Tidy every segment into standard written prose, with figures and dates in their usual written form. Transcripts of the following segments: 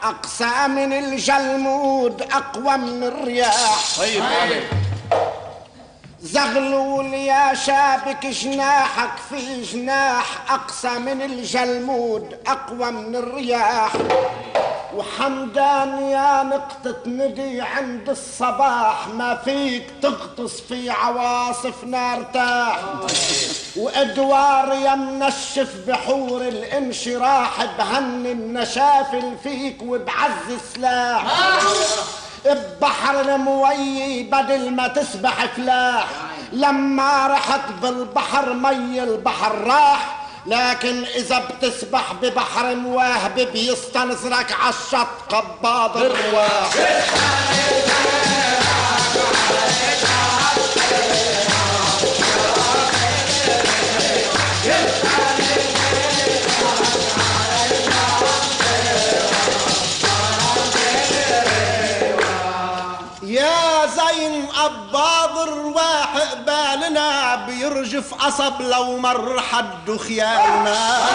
أقسى من الجلمود أقوى من الرياح. طيب زغلول يا شابك جناحك في جناح أقسى من الجلمود أقوى من الرياح. وحمدان يا نقطة ندي عند الصباح ما فيك تغطس في عواصف نارتاح. وادوار يا منشف بحور الانشراح بهني النشافل فيك وبعز سلاح. ببحر الموي بدل ما تسبح فلاح. لما رحت بالبحر مي البحر راح. لكن إذا بتسبح ببحر مواهب بيستنزرك عالشط قباض الرواح. يا زين قباض الرواح قبالنا بيرجف قصب لو مر حد خيالنا.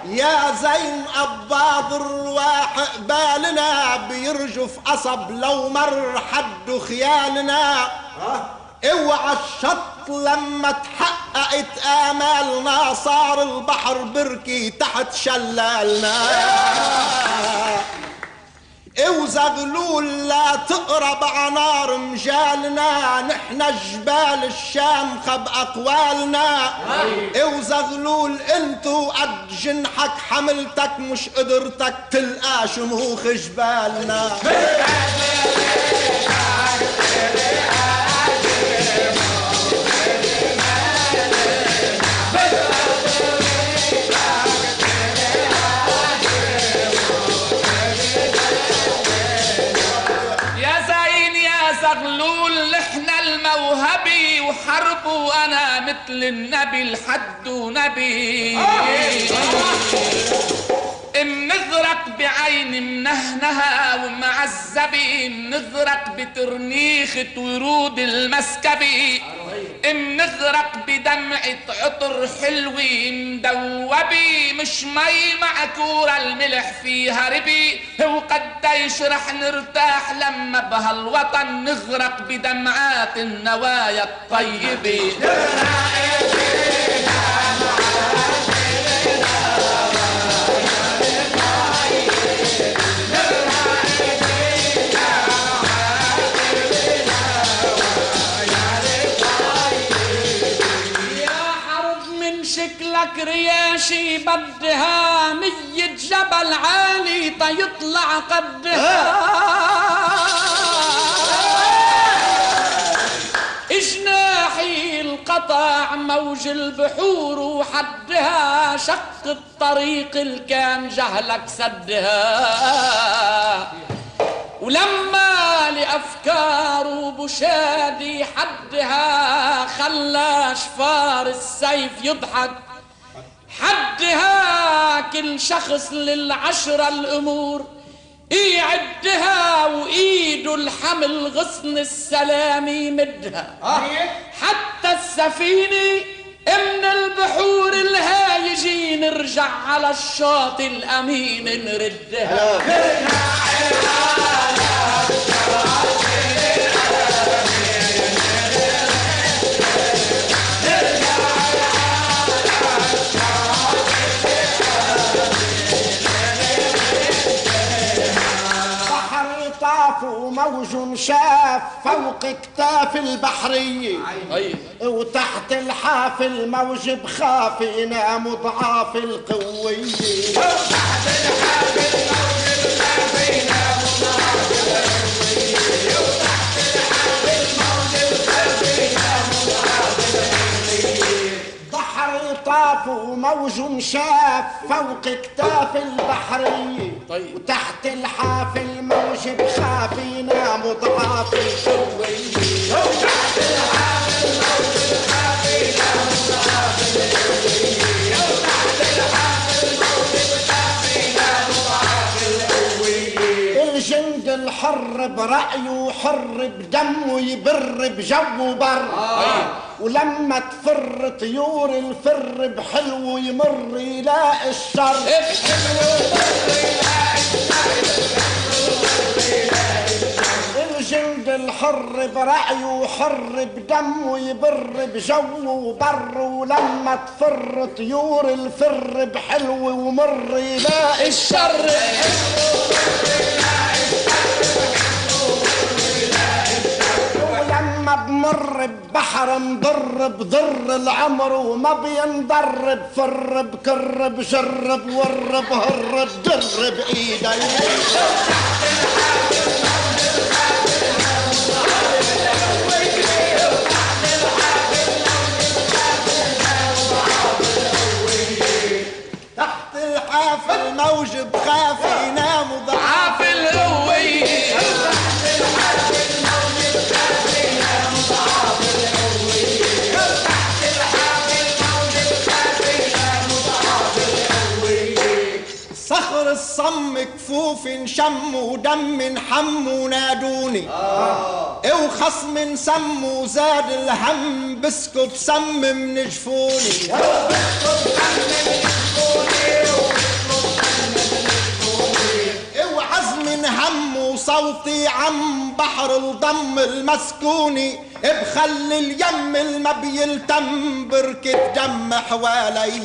يا زين قباض الرواح قبالنا بيرجف قصب لو مر حد خيالنا. اوعى الشط لما تحققت آمالنا صار البحر بركي تحت شلالنا. وزغلول لا تقرب عنار مجالنا نحنا جبال الشام خب أقوالنا. وزغلول انتو قد جنحك حملتك مش قدرتك تلقى شموخ جبالنا. زغلول احنا الموهبي وحرب وانا مثل النبي الحد ونبي. منغرق بعين منهنها ومعذبي منغرق بترنيخة ورود المسكبي. منغرق بدمعة عطر حلوي مدوبي مش مي مع كورة الملح فيها ربي. وقديش رح نرتاح لما بهالوطن نغرق بدمعات النوايا الطيبة. شكلك رياشي بدها 100 جبل عالي تيطلع قدها. جناحي القطع موج البحور وحدها شق الطريق اللي كان جهلك سدها. ولما لأفكار وبشادي حدها خلى شفار السيف يضحك حدها. كل شخص للعشرة الأمور يعدها وإيده الحمل غصن السلام يمدها. حتى السفينة من البحور الهايجين نرجع على الشاطئ الأمين نردها. وموج شاف فوق كتاف البحرية. وتحت الحاف الموج بخاف ينام ضعاف القوية. وتحت الحاف الموج بخاف ينام ضعاف القوية. وتحت الحاف الموج بخاف ينام ضعاف القوية. بحر طاف وموج شاف فوق كتاف البحرية. وتحت الحاف الموج بخاف ينام ضعاف القوية. وتحت الحاف الموج بخاف ينام ضعاف القوية. وتحت الحاف الموج بخاف ينام ضعاف القوية. الجند الحر برأيه حر بدمه يبر بجو بر. ولما تفر طيور الفر بحلو يمر يلاقي الشر. حر برعيه وحر بدمه يبر بجوه وبر، ولما تفر طيور الفر بحلو ومر يلاقي الشر. ولما بمر ببحر مضر بضر العمر، وما بينضر بفر بكر بجر بور بهر بدر بايدي. تحت الحاف الموج بخاف ينام ضعاف القوية. صخر الصم كفوف انشم ودم انحم ونادوني، وخصم سم وزاد الهم بسكب سم من جفوني. وعزم هم وصوتي عم بحر الضم المسكوني، بخل اليم الما بيلتم بركة دم حوالي.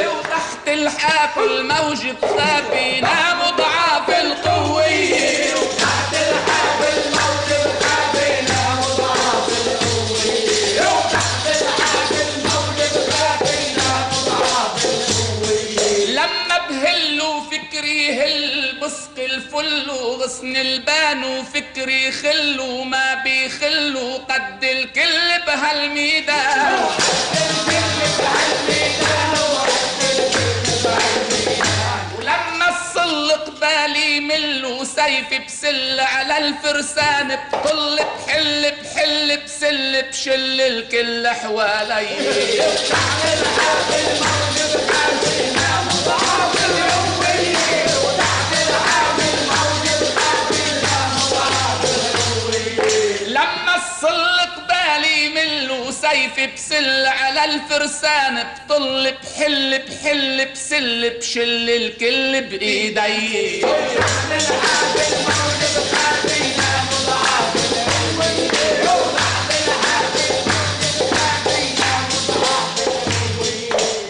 وتحت الحاف الموج بخاف ينام ضعاف القوية. وتحت الحاف الموج بخاف ينام ضعاف القوية. وتحت الحاف الموج بخاف ينام ضعاف القوية. لما بهلوا فكري هل بسق الفل وغصن البان وفكري خلوا ما بيخلوا قد الكل بهالميدان. ولما الصل قبالي ملوا سيفي بسل على الفرسان، بطل بحل بحل بسل بشل الكل حوالي. لما الصل قبالي ملوا سيفي بسل على الفرسان، بطل بحل بحل بسل بشل الكل بايدي.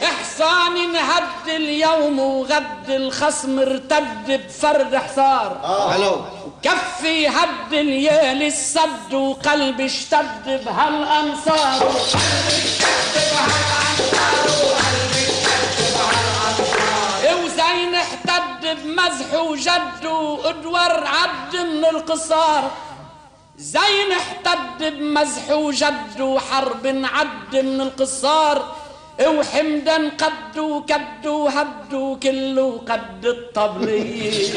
احصان انهد اليوم وغد الخصم ارتد بفرد حصار. كفي هد الليل السد وقلبي اشتد بهالانصار. وزين احتد بمزح وجد وادور عد من القصار. زين احتد بمزح وجد وحرب عد من القصار. وحمدا قد وكد وهد وكله قد الطبلية.